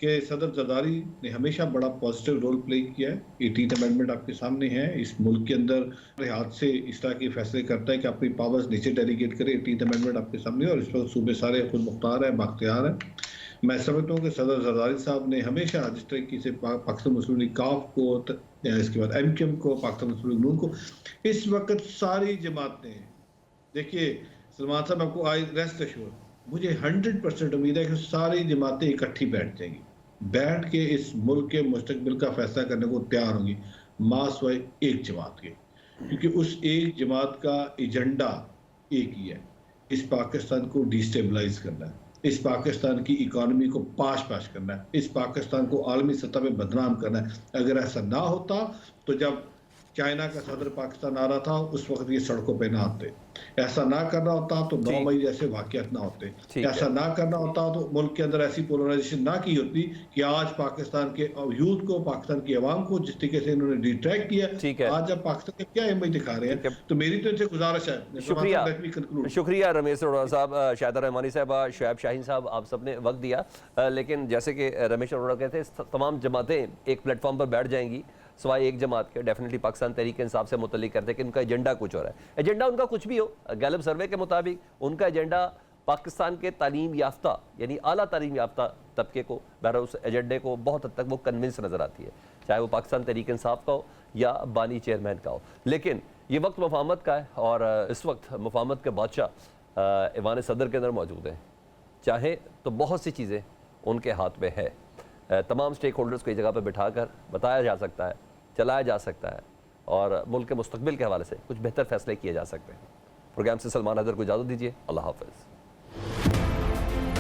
कि सदर जरदारी ने हमेशा बड़ा पॉजिटिव रोल प्ले किया है। 18th अमेंडमेंट आपके सामने है, इस मुल्क के अंदर हाथ से इस तरह के फैसले करता है कि अपनी पावर्स नीचे डेलीगेट करे। 18th अमेंडमेंट आपके सामने है, और इस वक्त सूबे सारे खुद मुख्तार है, बाख्तियार है। मैं समझता हूँ कि सदर जरदारी साहब ने हमेशा जिस तरीके से पाकिस्तान मुस्लिम लीग काफ को, इसके बाद MQM को, पाकिस्तान मुस्लिम लीग नून को, इस वक्त सारी जमातें, देखिए सलमान साहब आपको आई रेस्ट एश्योर, मुझे 100% उम्मीद है कि सारी जमातें इकट्ठी बैठ जाएंगी, बैठ के इस मुल्क के मुस्तकबिल का फैसला करने को तैयार होंगी, मास वाई एक जमात के, क्योंकि उस एक जमात का एजेंडा एक ही है, इस पाकिस्तान को डिस्टेबलाइज करना है, इस पाकिस्तान की इकॉनमी को पाश करना है, इस पाकिस्तान को आलमी सतह पे बदनाम करना है। अगर ऐसा ना होता तो जब चाइना का सदर पाकिस्तान आ रहा था उस वक्त ये सड़कों पे ना आते, ऐसा ना करना होता तो 9 मई जैसे वाकयात ना होते, ऐसा ना करना होता तो मुल्क के अंदर ऐसी पोलराइजेशन ना की होती कि आज पाकिस्तान के यूथ को, पाकिस्तान की आवाम को जिस तरीके से इन्होंने डिट्रैक्ट किया, आज जब पाकिस्तान के क्या इमेज दिखा रहे हैं। तो मेरी तो इनसे गुजारिश है। शुक्रिया रमेश अरोड़ा साहब, शाहिदा रहमानी साहब, शुएब शाहीन साहब, आप सबने वक्त दिया। लेकिन जैसे कि रमेश अरोड़ा कहते हैं, तमाम जमातें एक प्लेटफॉर्म पर बैठ जाएंगी सवाए एक जमात के। डेफिनेटली पाकिस्तान तहरीक इंसाफ से मुतल्लिक करते हैं कि उनका एजेंडा कुछ और है। एजेंडा उनका कुछ भी हो, गैलब सर्वे के मुताबिक उनका एजेंडा पाकिस्तान के तालीम याफ्ता यानी आला तालीम याफ्ता तबके को, बहरहाल उस एजेंडे को बहुत हद तक वो कन्विंस नज़र आती है, चाहे वो पाकिस्तान तहरीक इंसाफ का हो या बानी चेयरमैन का हो। लेकिन ये वक्त मुफाहमत का है और इस वक्त मुफाहमत के बादशाह ईवान सदर के अंदर मौजूद हैं। चाहे तो बहुत सी चीज़ें उनके हाथ में है। तमाम स्टेक होल्डर्स को एक जगह पर बिठा कर बताया जा सकता है, चलाया जा सकता है और मुल्क के मुस्तकबिल के हवाले से कुछ बेहतर फैसले किए जा सकते हैं। प्रोग्राम से सलमान हैदर को इजाज़त दीजिए। अल्लाह हाफ़िज़।